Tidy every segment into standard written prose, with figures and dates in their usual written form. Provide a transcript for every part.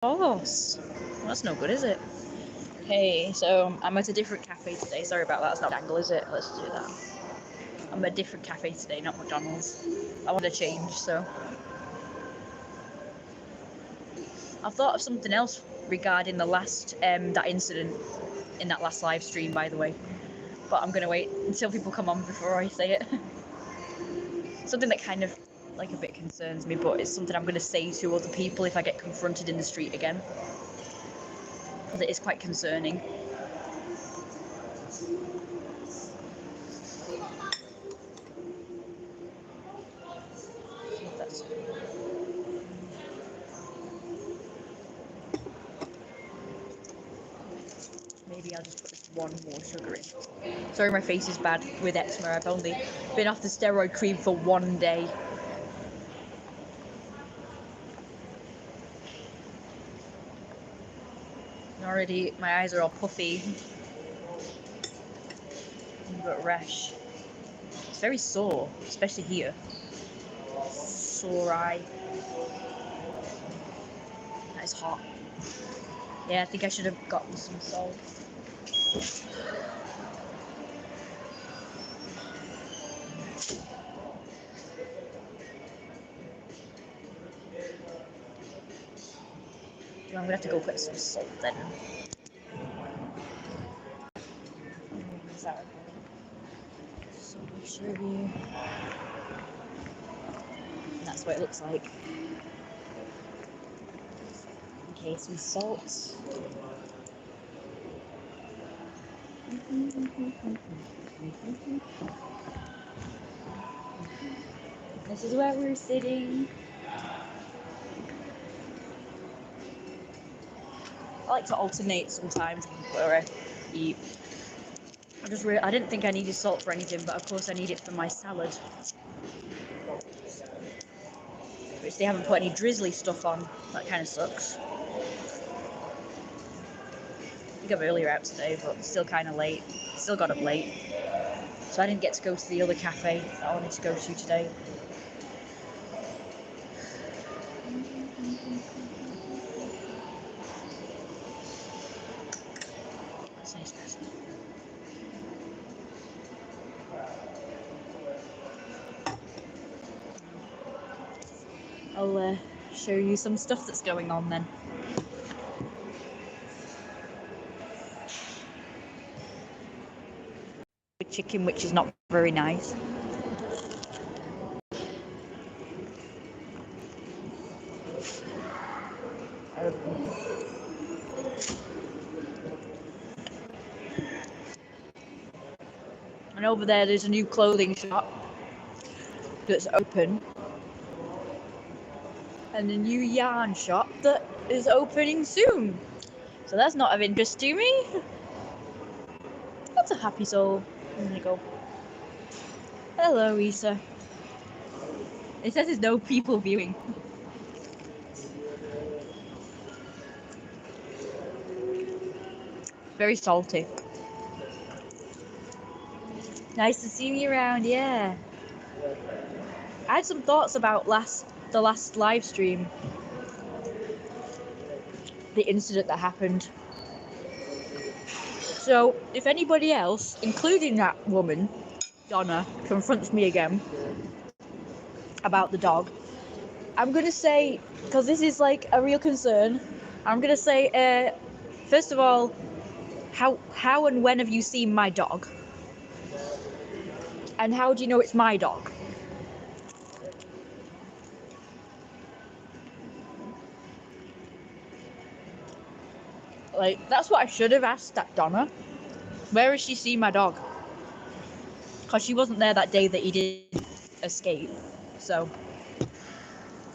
course. Well, that's no good, is it? Okay, so I'm at a different cafe today. Sorry about that. That's not angle, is it? Let's do that. I'm at a different cafe today, not McDonald's. I want to change, so I've thought of something else regarding the last that incident in that last live stream, by the way. But I'm gonna wait until people come on before I say it. Something that kind of like a bit concerns me, but it's something I'm gonna say to other people if I get confronted in the street again, because it is quite concerning. That's... Maybe I'll just put this one more sugar in. Sorry, my face is bad with eczema. I've only been off the steroid cream for one day. Already, my eyes are all puffy. I've got rash. It's very sore, especially here. Sore eye. That is hot. Yeah, I think I should have gotten some salt. I'm gonna have to go put some salt then. Is that so sugar? That's what it looks like. Okay, some salt. This is where we're sitting. I like to alternate sometimes where I eat. I didn't think I needed salt for anything, but of course I need it for my salad. Which they haven't put any drizzly stuff on. That kind of sucks. I think I'm earlier out today, but still kind of late. Still got up late. So I didn't get to go to the other cafe that I wanted to go to today. That's nice. I'll show you some stuff that's going on then. Chicken, which is not very nice. And over there's a new clothing shop that's open. And a new yarn shop that is opening soon. So that's not of interest to me. That's a happy soul. There you go. Hello, Issa. It says there's no people viewing. Very salty. Nice to see me around, yeah. I had some thoughts about the last live stream. The incident that happened. So, if anybody else, including that woman, Donna, confronts me again about the dog, I'm gonna say, because this is like a real concern, I'm gonna say, first of all, how and when have you seen my dog? And how do you know it's my dog? Like, that's what I should have asked that Donna. Where has she seen my dog? Because she wasn't there that day that he did escape. So,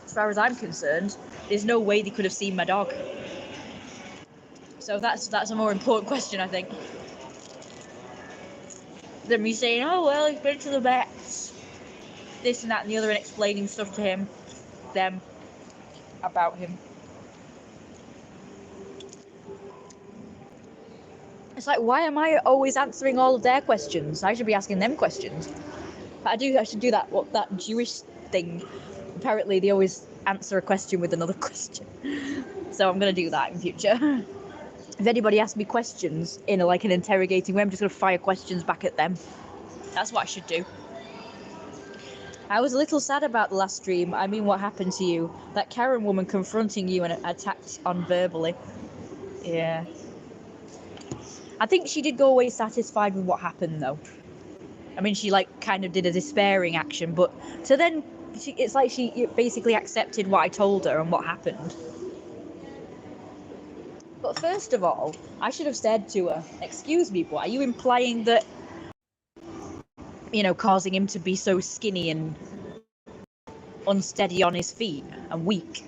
as far as I'm concerned, there's no way they could have seen my dog. So that's a more important question, I think, than me saying, oh, well, he's been to the vets, this and that and the other, and explaining stuff to them, about him. It's like, why am I always answering all of their questions? I should be asking them questions. But I should do that Jewish thing. Apparently, they always answer a question with another question. So I'm going to do that in future. If anybody asks me questions in like an interrogating way, I'm just going to fire questions back at them. That's what I should do. I was a little sad about the last stream. I mean, what happened to you? That Karen woman confronting you and attacked on verbally. Yeah. I think she did go away satisfied with what happened, though. I mean, she like kind of did a despairing action, but to then, it's like she basically accepted what I told her and what happened. But first of all, I should have said to her, "Excuse me, but are you implying that, you know, causing him to be so skinny and unsteady on his feet and weak?"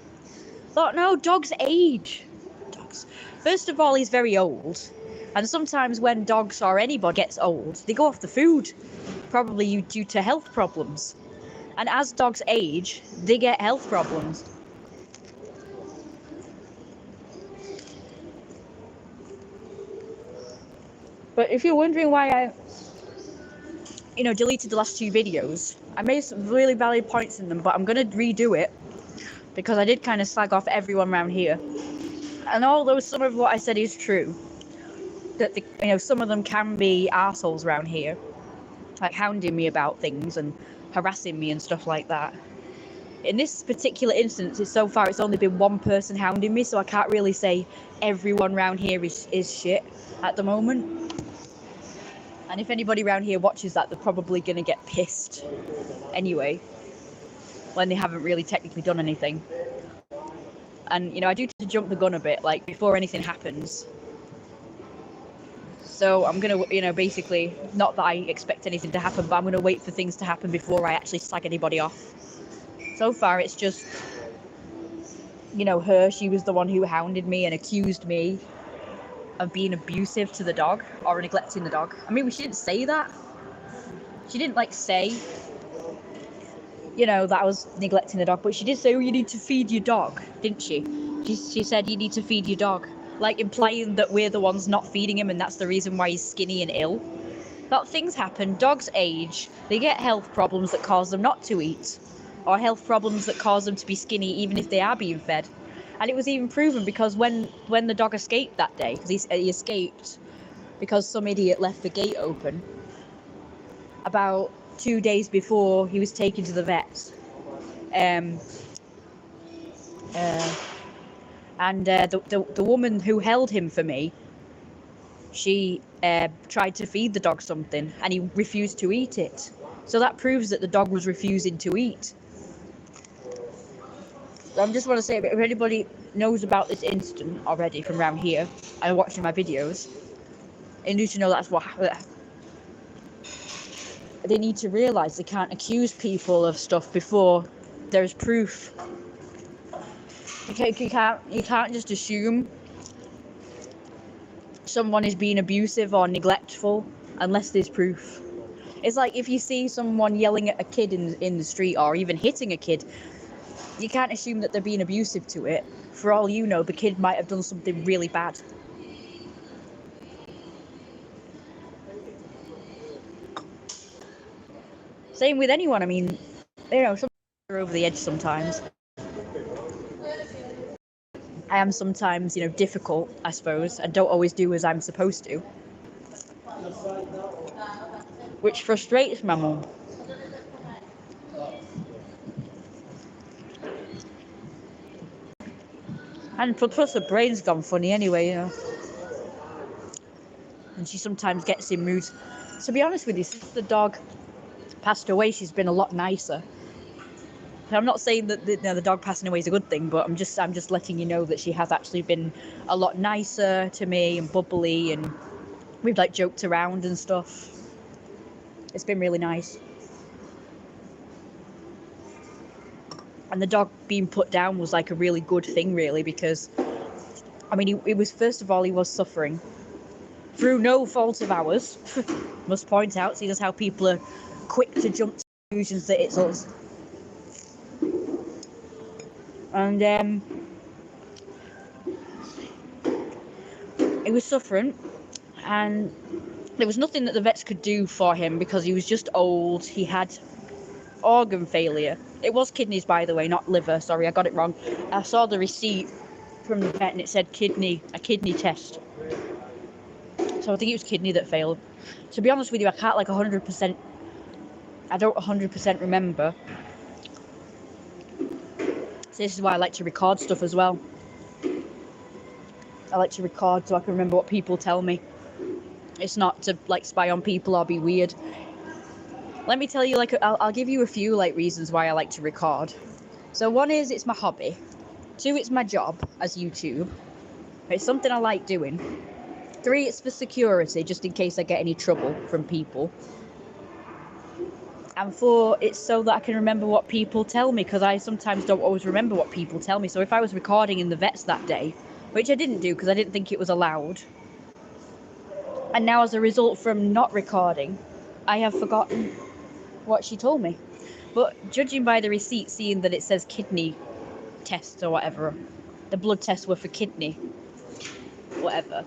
Thought, no, dogs age. Dogs. First of all, he's very old. And sometimes when dogs or anybody gets old, they go off the food, probably due to health problems. And as dogs age, they get health problems. But if you're wondering why I, deleted the last 2 videos, I made some really valid points in them, but I'm going to redo it because I did kind of slag off everyone around here. And although some of what I said is true, that some of them can be assholes around here, like hounding me about things and harassing me and stuff like that. In this particular instance, so far it's only been one person hounding me, so I can't really say everyone around here is shit at the moment. And if anybody around here watches that, they're probably going to get pissed anyway, when they haven't really technically done anything. And, I do tend to jump the gun a bit, like, before anything happens. So I'm going to, basically, not that I expect anything to happen, but I'm going to wait for things to happen before I actually slag anybody off. So far, it's just, her. She was the one who hounded me and accused me of being abusive to the dog or neglecting the dog. I mean, she didn't say that. She didn't, say, that I was neglecting the dog, but she did say, oh, you need to feed your dog, didn't she? She said, you need to feed your dog, like implying that we're the ones not feeding him and that's the reason why he's skinny and ill. But things happen, dogs age, they get health problems that cause them not to eat, or health problems that cause them to be skinny even if they are being fed. And it was even proven because when the dog escaped that day, because he escaped because some idiot left the gate open, about 2 days before he was taken to the vet, and the woman who held him for me, she tried to feed the dog something and he refused to eat it. So that proves that the dog was refusing to eat. So I just want to say, if anybody knows about this incident already from around here and watching my videos, they need to know that's what happened. They need to realise they can't accuse people of stuff before there's proof. You can't just assume someone is being abusive or neglectful unless there's proof. It's like if you see someone yelling at a kid in the street or even hitting a kid, you can't assume that they're being abusive to it. For all you know, the kid might have done something really bad. Same with anyone. I mean, some are over the edge sometimes. I am sometimes, difficult, I suppose, and don't always do as I'm supposed to. Which frustrates my mum. And plus her brain's gone funny anyway, And she sometimes gets in moods. To be honest with you, since the dog passed away, she's been a lot nicer. I'm not saying that the dog passing away is a good thing, but I'm just letting you know that she has actually been a lot nicer to me and bubbly, and we've joked around and stuff. It's been really nice. And the dog being put down was a really good thing, really, because I mean, it was, first of all, he was suffering through no fault of ours. Must point out, see just how people are quick to jump to conclusions that it's us. And he was suffering, and there was nothing that the vets could do for him because he was just old. He had organ failure. It was kidneys, by the way, not liver. Sorry, I got it wrong. I saw the receipt from the vet and it said a kidney test. So I think it was kidney that failed. To be honest with you, I can't like 100%. I don't 100% remember. So this is why I like to record stuff as well. I like to record so I can remember what people tell me. It's not to like spy on people or be weird. Let me tell you, like, I'll give you a few like reasons why I like to record. So one is it's my hobby. Two, it's my job as YouTube. It's something I like doing. Three, it's for security, just in case I get any trouble from people. And four, it's so that I can remember what people tell me, because I sometimes don't always remember what people tell me. So if I was recording in the vets that day, which I didn't do because I didn't think it was allowed, and now as a result from not recording, I have forgotten what she told me. But judging by the receipt, seeing that it says kidney tests or whatever, the blood tests were for kidney, whatever.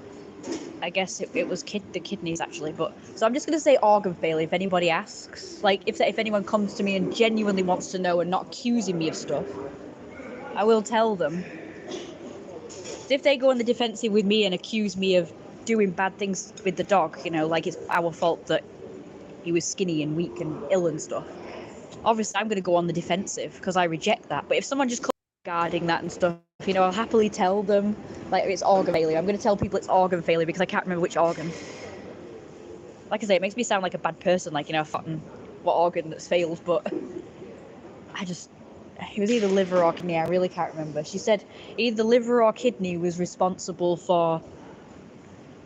I guess it was the kidneys actually, but so I'm just gonna say organ failure if anybody asks. Like if anyone comes to me and genuinely wants to know and not accusing me of stuff, I will tell them. If they go on the defensive with me and accuse me of doing bad things with the dog, you know, like it's our fault that he was skinny and weak and ill and stuff, obviously I'm gonna go on the defensive because I reject that. But if someone just regarding that and stuff, you know, I'll happily tell them like it's organ failure. I'm going to tell people it's organ failure because I can't remember which organ. Like I say, it makes me sound like a bad person, like, you know, I've forgotten what organ that's failed, but it was either liver or kidney, I really can't remember. She said either liver or kidney was responsible for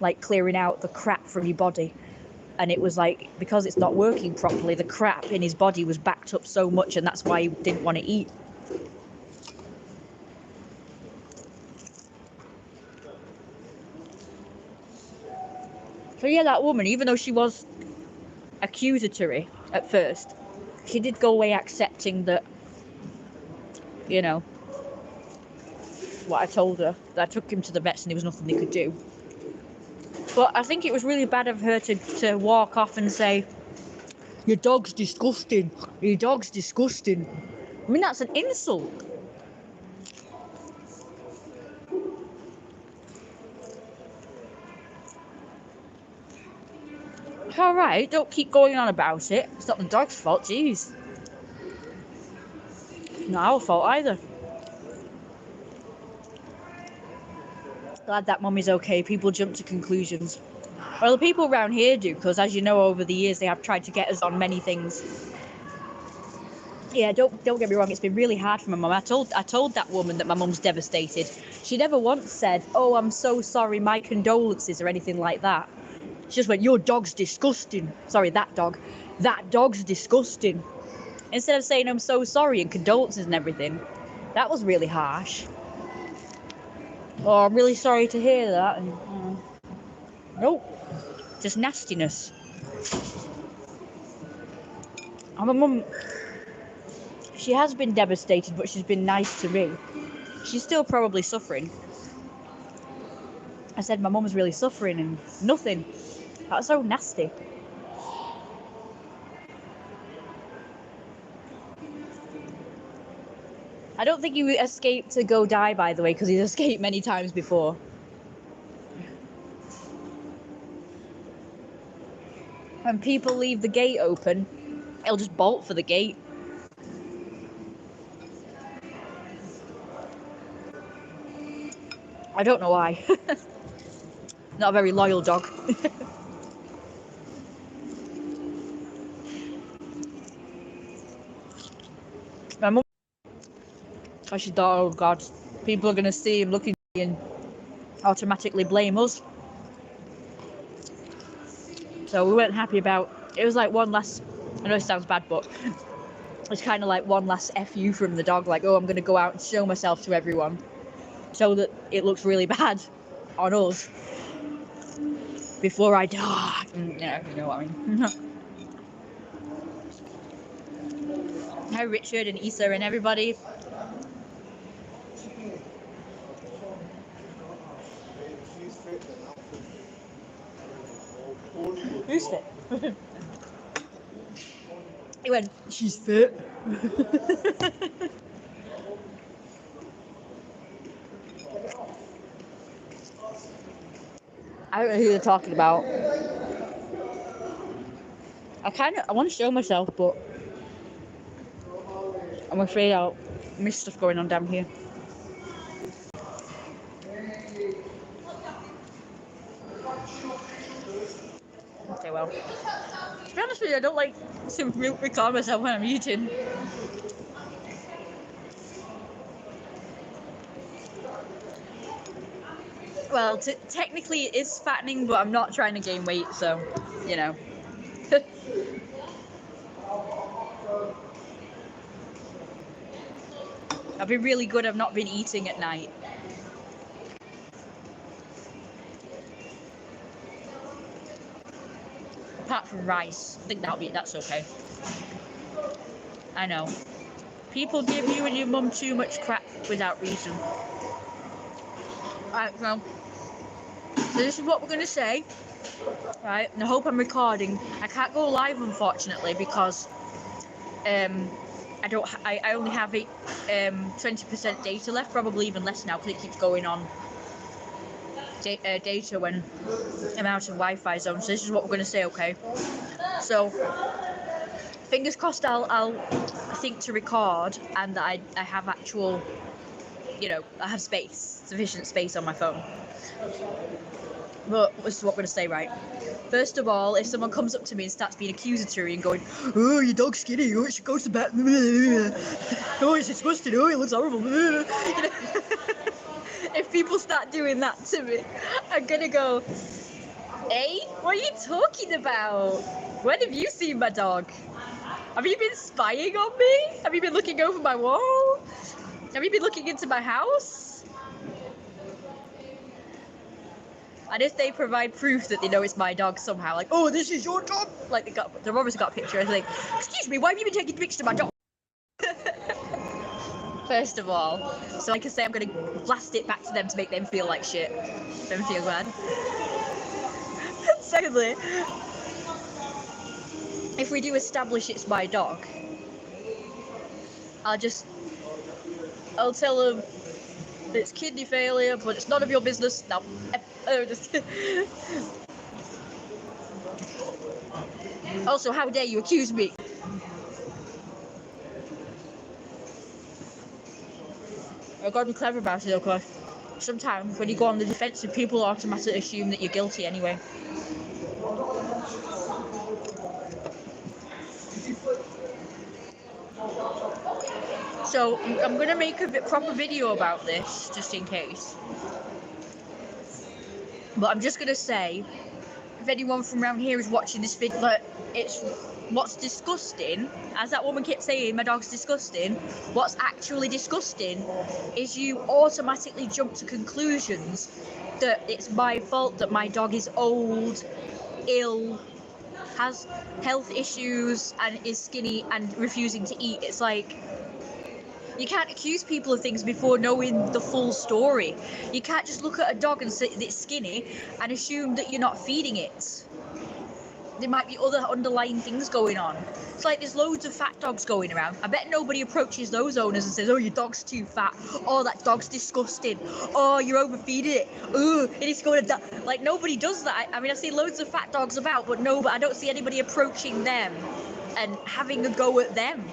like clearing out the crap from your body, and it was like because it's not working properly, the crap in his body was backed up so much, and that's why he didn't want to eat. So yeah, that woman, even though she was accusatory at first, she did go away accepting that, you know, what I told her, that I took him to the vets and there was nothing they could do. But I think it was really bad of her to walk off and say, your dog's disgusting, your dog's disgusting. I mean, that's an insult. It's alright, don't keep going on about it. It's not the dog's fault, jeez. Not our fault either. Glad that mummy's okay. People jump to conclusions. Well, the people around here do, because as you know, over the years they have tried to get us on many things. Yeah, don't get me wrong. It's been really hard for my mum. I told that woman that my mum's devastated. She never once said, "Oh, I'm so sorry, my condolences" or anything like that. She just went, "Your dog's disgusting." Sorry, that dog. That dog's disgusting. Instead of saying, "I'm so sorry" and condolences and everything. That was really harsh. Oh, I'm really sorry to hear that. And, nope, just nastiness. And my mum, she has been devastated, but she's been nice to me. She's still probably suffering. I said my mum's really suffering and nothing. That's so nasty. I don't think he escaped to go die, by the way, because he's escaped many times before. When people leave the gate open, he'll just bolt for the gate. I don't know why. Not a very loyal dog. My mum, she thought, oh God, people are going to see him looking at me and automatically blame us. So we weren't happy about it. Was like one last, I know it sounds bad, but it's kind of like one last FU from the dog, like, oh, I'm going to go out and show myself to everyone so that it looks really bad on us before I die. You know what I mean. Hi Richard and Issa and everybody. Who's fit? He went, she's fit. I don't know who they're talking about. I want to show myself, but I'm afraid I'll miss stuff going on down here. Okay, well, to be honest with you, I don't like to record myself when I'm eating. Well, technically it is fattening, but I'm not trying to gain weight, so, you know. I've been really good. I've not been eating at night. Apart from rice. I think that's okay. I know. People give you and your mum too much crap without reason. Right, well, so this is what we're going to say. Right, and I hope I'm recording. I can't go live, unfortunately, because I only have 20% data left, probably even less now, because it keeps going on data when I'm out of Wi-Fi zone. So this is what we're going to say, okay? So fingers crossed I'll think to record, and that I have actual, I have sufficient space on my phone. But this is what we're going to say, right? First of all, if someone comes up to me and starts being accusatory and going, "Oh, your dog's skinny, oh, it should go to bed, oh, it's disgusting, oh, it looks horrible," if people start doing that to me, I'm gonna go, "Hey, what are you talking about? When have you seen my dog? Have you been spying on me? Have you been looking over my wall? Have you been looking into my house?" And if they provide proof that they know it's my dog somehow, like, "Oh, this is your dog," like they've obviously got a picture, and they're like, "Excuse me, why have you been taking pictures of my dog?" First of all, so like I say, I'm gonna blast it back to them to make them feel like shit, them feel bad. Secondly, if we do establish it's my dog, I'll tell them it's kidney failure, but it's none of your business. No, just. Also, how dare you accuse me? I've got to be clever about it, of course. Sometimes when you go on the defensive, people automatically assume that you're guilty anyway. So I'm gonna make a proper video about this, just in case. But I'm just gonna say, if anyone from around here is watching this video, that what's disgusting, as that woman kept saying, my dog's disgusting. What's actually disgusting is you automatically jump to conclusions that it's my fault that my dog is old, ill, has health issues, and is skinny and refusing to eat. It's like, you can't accuse people of things before knowing the full story. You can't just look at a dog and say that it's skinny and assume that you're not feeding it. There might be other underlying things going on. It's like there's loads of fat dogs going around. I bet nobody approaches those owners and says, "Oh, your dog's too fat. Oh, that dog's disgusting. Oh, you're overfeeding it. Oh, it is going to die." Like, nobody does that. I mean, I see loads of fat dogs about, but I don't see anybody approaching them and having a go at them.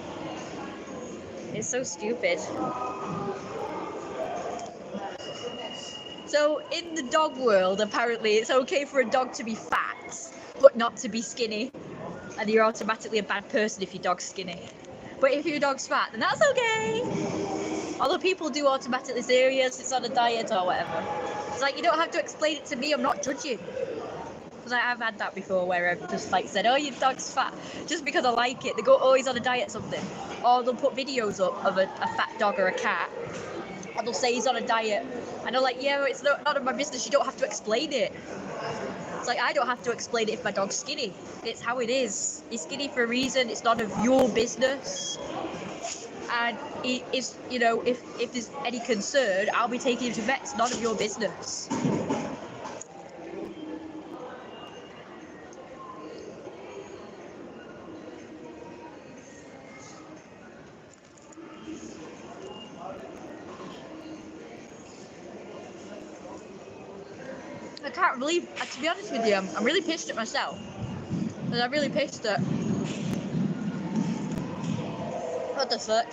It's so stupid. So in the dog world, apparently it's okay for a dog to be fat, but not to be skinny. And you're automatically a bad person if your dog's skinny. But if your dog's fat, then that's okay. Although people do automatically say, "Oh yes, it's on a diet," or whatever. It's like, you don't have to explain it to me, I'm not judging. Because I've had that before where I've just like said, "Oh, your dog's fat," just because I like it. They go, "Oh, he's on a diet," something. Or they'll put videos up of a fat dog or a cat, and they'll say he's on a diet. And I'm like, yeah, it's none of my business, you don't have to explain it. It's like, I don't have to explain it if my dog's skinny. It's how it is. He's skinny for a reason, it's none of your business. And it is, if there's any concern, I'll be taking him to vets, none of your business. can't believe, to be honest with you, I'm really pissed at myself. Because I'm really pissed at... What the fuck?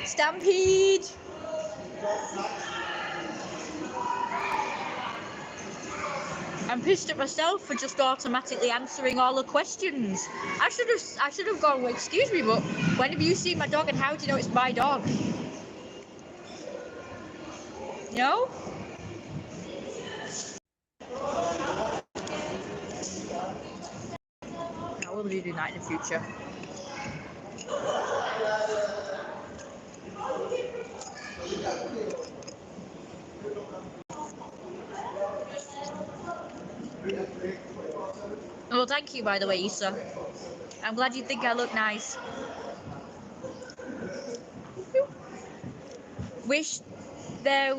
Stampede! I'm pissed at myself for just automatically answering all the questions. I should have gone, well, excuse me, but when have you seen my dog and how do you know it's my dog? You know? I will do that in the future. Well, thank you, by the way, Issa. I'm glad you think I look nice. Wish there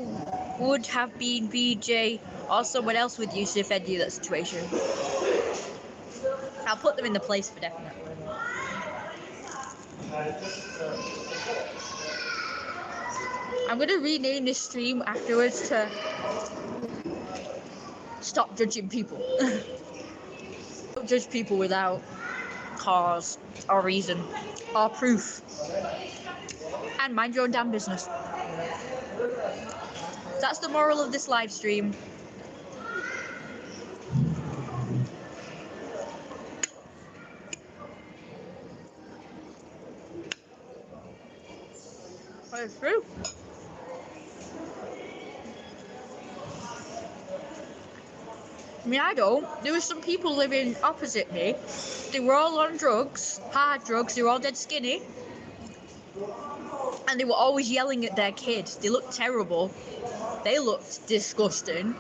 would have been BJ or someone else with you to defend you in that situation. I'll put them in the place for definite. I'm gonna rename this stream afterwards to Stop Judging People. Don't judge people without cause or reason or proof. And mind your own damn business. That's the moral of this live stream. But it's true. I mean, I don't. There were some people living opposite me. They were all on drugs, hard drugs. They were all dead skinny. And they were always yelling at their kids. They looked terrible. They looked disgusting.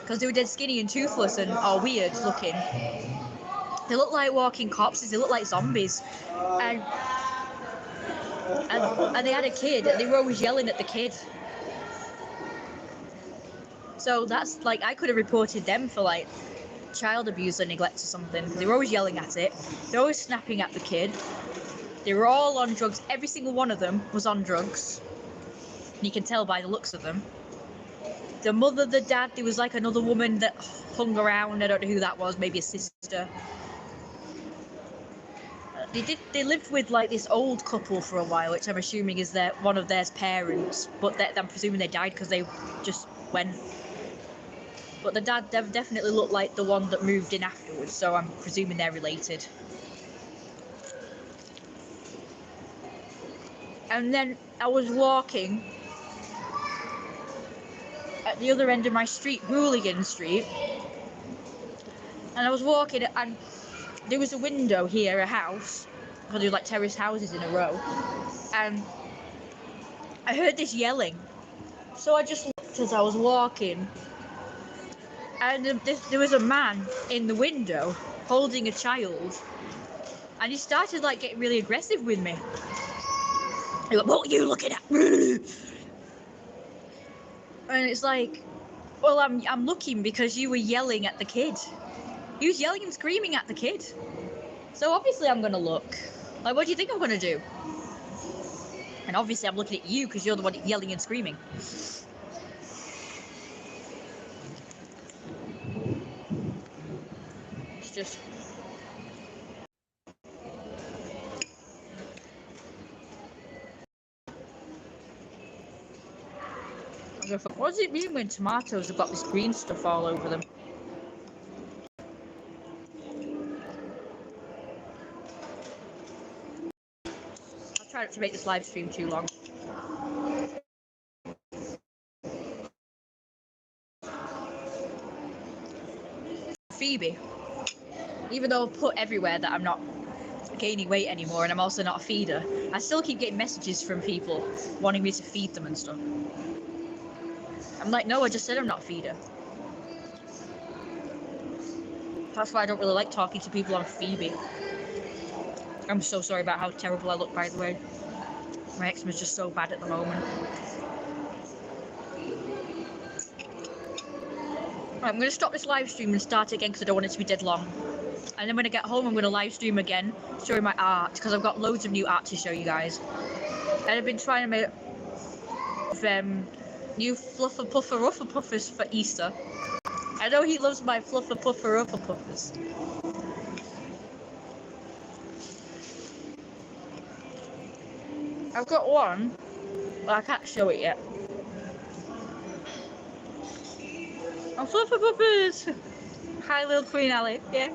Because they were dead skinny and toothless and all weird looking. They looked like walking corpses. They looked like zombies. And they had a kid. And they were always yelling at the kid. So that's like, I could have reported them for like child abuse or neglect or something. They were always yelling at it. They were always snapping at the kid. They were all on drugs. Every single one of them was on drugs. You can tell by the looks of them. The mother, the dad, there was like another woman that hung around. I don't know who that was, maybe a sister. They lived with like this old couple for a while, which I'm assuming is one of their parents, but I'm presuming they died because they just went. But the dad definitely looked like the one that moved in afterwards, so I'm presuming they're related. And then I was walking at the other end of my street, Hooligan Street, and I was walking and there was a window here, a house, because there were like terrace houses in a row, and I heard this yelling. So I just looked as I was walking, and there was a man in the window holding a child, and he started like getting really aggressive with me. He went, "What are you looking at?" And it's like, well, I'm looking because you were yelling at the kid. He was yelling and screaming at the kid. So obviously I'm gonna look. Like, what do you think I'm gonna do? And obviously I'm looking at you because you're the one yelling and screaming. It's just... What does it mean when tomatoes have got this green stuff all over them? I'll try not to make this live stream too long. Phoebe, even though I've put everywhere that I'm not gaining weight anymore and I'm also not a feeder, I still keep getting messages from people wanting me to feed them and stuff. I'm like, no, I just said I'm not a feeder. That's why I don't really like talking to people on Phoebe. I'm so sorry about how terrible I look, by the way. My eczema's just so bad at the moment. Right, I'm going to stop this live stream and start again because I don't want it to be dead long. And then when I get home, I'm going to live stream again, showing my art, because I've got loads of new art to show you guys. And I've been trying to make new fluffer puffer ruffer puffers for Easter. I know he loves my fluffer puffer ruffer puffers. I've got one, but I can't show it yet. Oh, fluffer puffers! Hi, little Queen Ali. Yeah.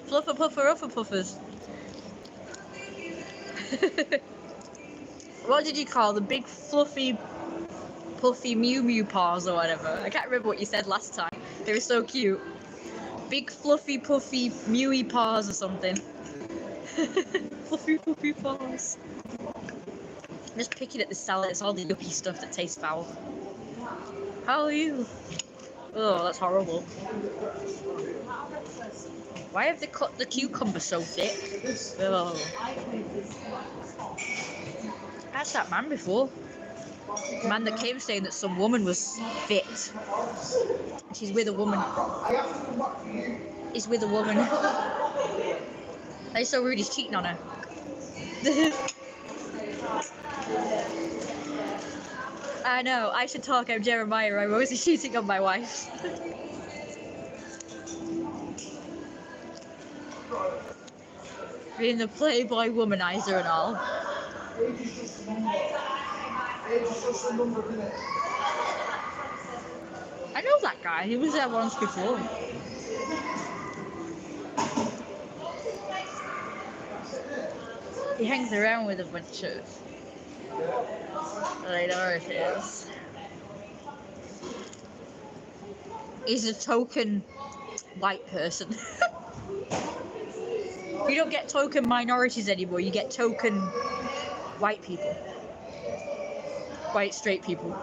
Fluffer puffer ruffer puffers. What did you call the big fluffy puffy Mew Mew paws or whatever? I can't remember what you said last time. They were so cute. Big fluffy puffy Mewy paws or something. Fluffy puffy paws. I'm just picking at the salad. It's all the yucky stuff that tastes foul. How are you? Oh, that's horrible. Why have they cut the cucumber so thick? Oh. That's that man before. The man that came saying that some woman was fit. She's with a woman. He's with a woman. That's so rude, he's cheating on her. I know, I should talk, I'm Jeremiah, I'm always cheating on my wife. Being the Playboy womanizer and all. I know that guy, he was there once before. He hangs around with a bunch of minorities. He's a token white person. You don't get token minorities anymore, you get token white people. White straight people.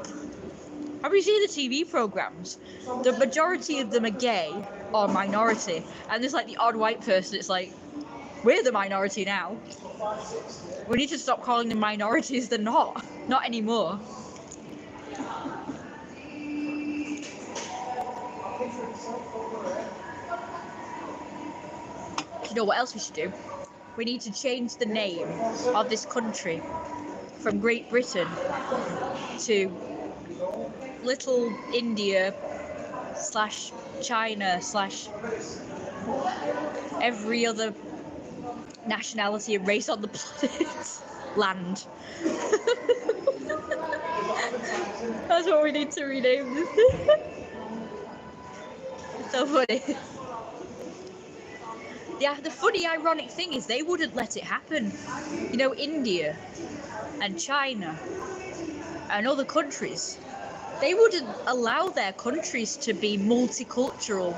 Have you seen the TV programs? The majority of them are gay or minority, and there's like the odd white person. It's like, we're the minority now. We need to stop calling them minorities. They're not anymore. You know what else we should do? We need to change the name of this country from Great Britain to Little India / China / every other nationality and race on the planet. Land. That's what we need to rename this. It's so funny. Yeah, the funny, ironic thing is they wouldn't let it happen. You know, India and China and other countries, they wouldn't allow their countries to be multicultural,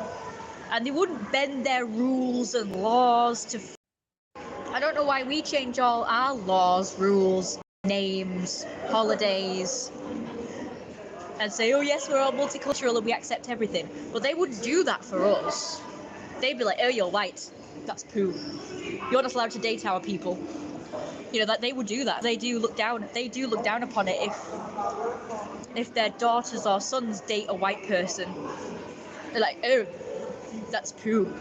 and they wouldn't bend their rules and laws to. I don't know why we change all our laws, rules, names, holidays, and say, oh yes, we're all multicultural and we accept everything. But they wouldn't do that for us. They'd be like, oh, you're white. That's poo. You're not allowed to date our people. You know, that they would do that. They do look down upon it if their daughters or sons date a white person. They're like, oh, that's poo.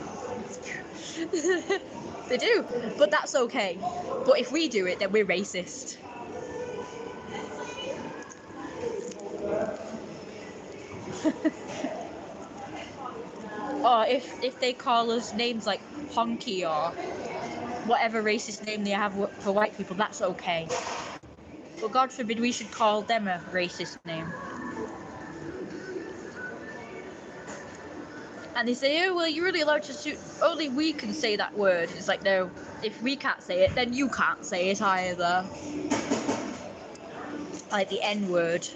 They do, but that's okay. But if we do it, then we're racist. Or if they call us names like honky or whatever racist name they have for white people, that's okay. But God forbid we should call them a racist name. And they say, oh, well, you're really allowed to only we can say that word. It's like, no, if we can't say it, then you can't say it either. Like the N-word.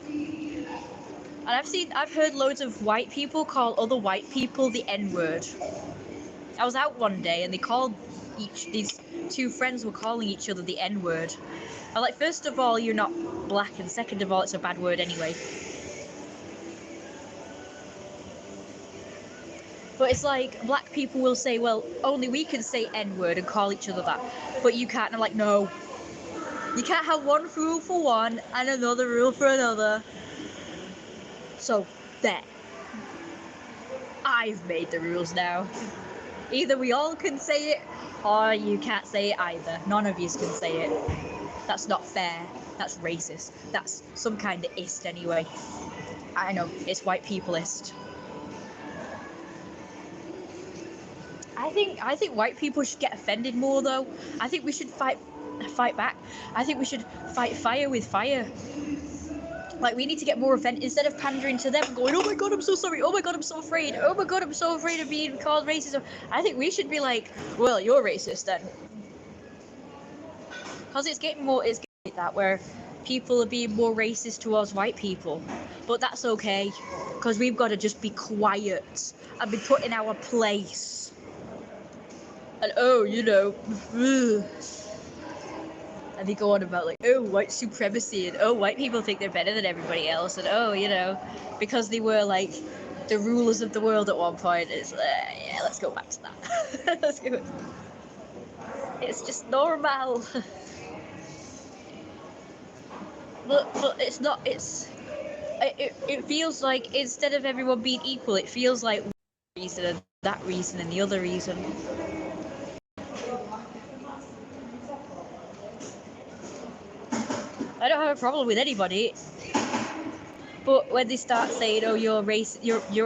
And I've heard loads of white people call other white people the N-word. I was out one day and they called these two friends were calling each other the N-word. I'm like, first of all, you're not black, and second of all, it's a bad word anyway. But it's like, black people will say, well, only we can say N-word and call each other that, but you can't. And I'm like, no. You can't have one rule for one and another rule for another. So, there. I've made the rules now. Either we all can say it, or you can't say it either. None of you can say it. That's not fair. That's racist. That's some kind of ist anyway. I know, it's white peopleist. I think white people should get offended more though. I think we should fight back. I think we should fight fire with fire. Like, we need to get more offended instead of pandering to them and going, oh my god, I'm so sorry, oh my god, I'm so afraid, oh my god, I'm so afraid of being called racist. I think we should be like, well, you're racist then. Because it's getting like that, where people are being more racist towards white people. But that's okay, because we've got to just be quiet and be put in our place. And oh, you know, and they go on about like, oh, white supremacy, and oh, white people think they're better than everybody else, and oh, you know, because they were like the rulers of the world at one point. It's yeah, let's go back to that. Let's go. It's just normal. but it's not. It feels like instead of everyone being equal, it feels like one reason and that reason and the other reason. I don't have a problem with anybody, but when they start saying, "Oh, you're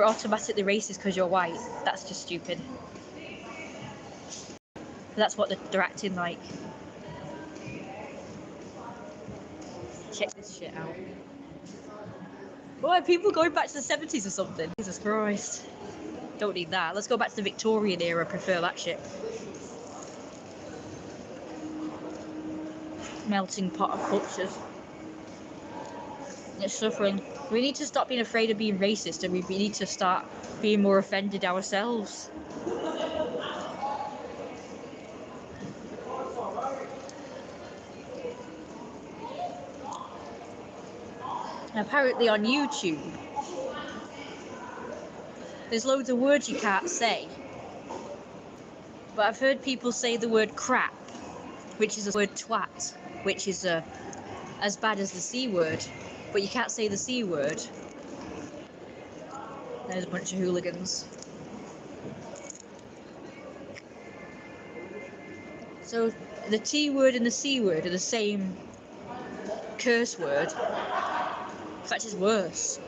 automatically racist because you're white," that's just stupid. That's what they're acting like. Check this shit out. Why are people going back to the 70s or something? Jesus Christ. Don't need that. Let's go back to the Victorian era. I prefer that shit. Melting pot of cultures. It's suffering. We need to stop being afraid of being racist, and we need to start being more offended ourselves. Apparently on YouTube, there's loads of words you can't say. But I've heard people say the word crap, which is a word twat, which is as bad as the C word. But you can't say the C word. There's a bunch of hooligans. So the T word and the C word are the same curse word. In fact, it's worse.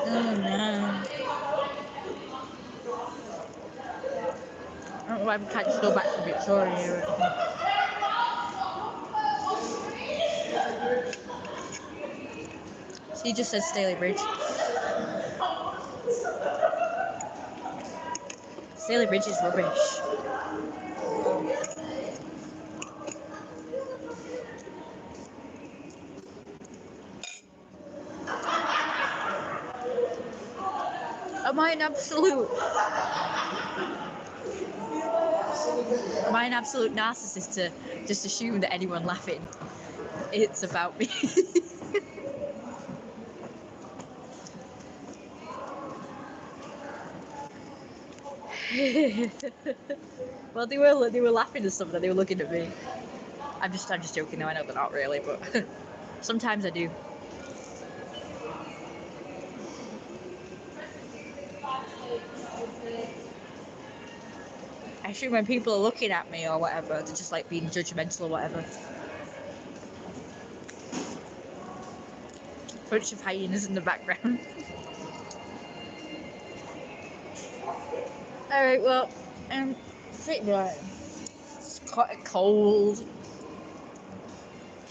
Oh no. I don't know why we can't just go back to Victoria. So he just said Staley Bridge. Staley Bridge is rubbish. Am I an absolute narcissist to just assume that anyone laughing, it's about me? Well, they were laughing and stuff, and they were looking at me. I'm just joking though. I know they're not really, but sometimes I do. I assume when people are looking at me or whatever, they're just like being judgmental or whatever. Bunch of hyenas in the background. Alright, well, it's quite cold.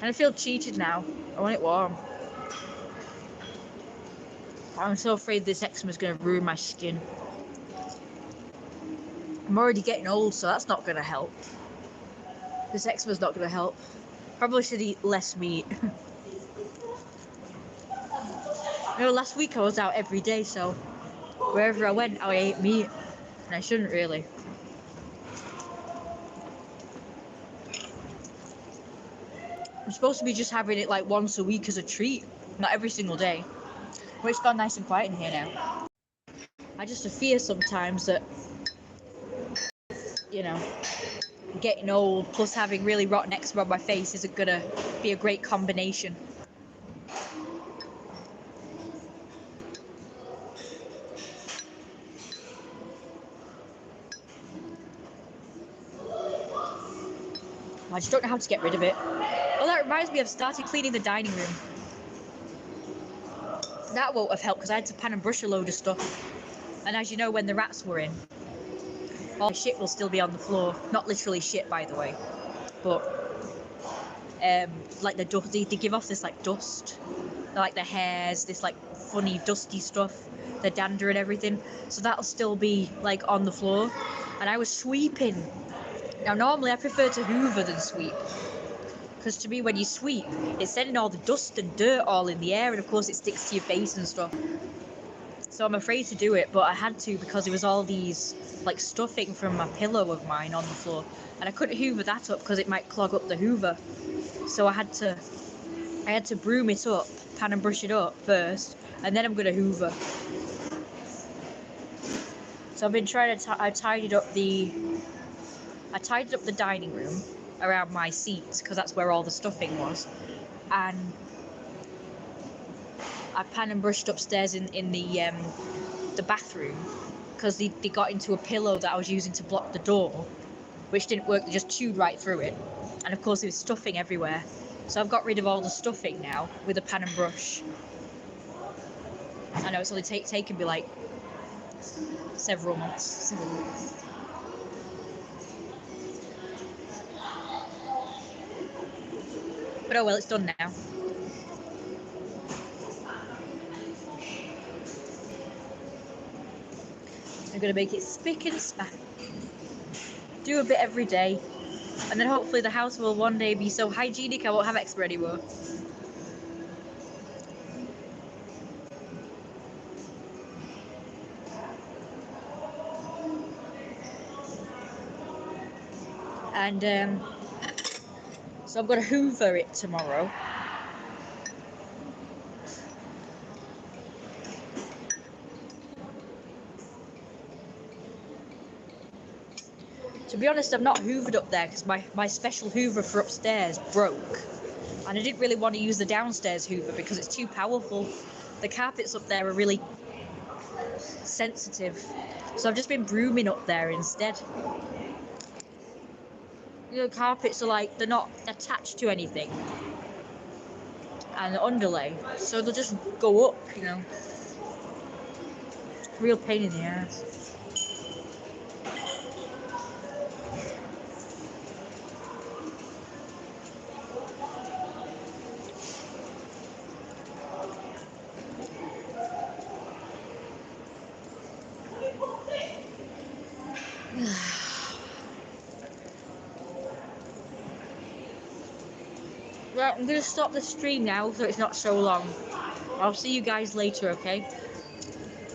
I feel cheated now. I want it warm. I'm so afraid this eczema is going to ruin my skin. I'm already getting old, so that's not going to help. This eczema's not going to help. Probably should eat less meat. You know, last week I was out every day, so wherever I went, I ate meat. And I shouldn't really. I'm supposed to be just having it like once a week as a treat, not every single day. But it's gone nice and quiet in here now. I just fear sometimes that, you know, getting old plus having really rotten eczema on my face isn't gonna be a great combination. I just don't know how to get rid of it. Well, that reminds me, I've started cleaning the dining room. That won't have helped because I had to pan and brush a load of stuff. And as you know, when the rats were in, all the shit will still be on the floor. Not literally shit, by the way, but like the dust, they give off this like dust, like the hairs, this like funny dusty stuff, the dander and everything. So that'll still be like on the floor. And I was sweeping. Now normally I prefer to hoover than sweep, because to me when you sweep, it's sending all the dust and dirt all in the air, and of course it sticks to your face and stuff. So I'm afraid to do it, but I had to because there was all these like stuffing from a pillow of mine on the floor, and I couldn't hoover that up because it might clog up the hoover. So I had to broom it up, pan and brush it up first, and then I'm gonna hoover. So I've been trying to I tidied up the dining room around my seats because that's where all the stuffing was, and I pan and brushed upstairs in the bathroom because they got into a pillow that I was using to block the door, which didn't work. They just chewed right through it, and of course there was stuffing everywhere. So I've got rid of all the stuffing now with a pan and brush. I know it's only taken me like several months. But oh well, it's done now. I'm going to make it spick and span. Do a bit every day. And then hopefully the house will one day be so hygienic I won't have eczema anymore. And so I'm going to hoover it tomorrow. To be honest, I've not hoovered up there because my special hoover for upstairs broke. And I didn't really want to use the downstairs hoover because it's too powerful. The carpets up there are really sensitive. So I've just been brooming up there instead. You know, carpets are like, they're not attached to anything. And the underlay. So they'll just go up, you know. Real pain in the ass. Well, I'm going to stop the stream now so it's not so long. I'll see you guys later, okay?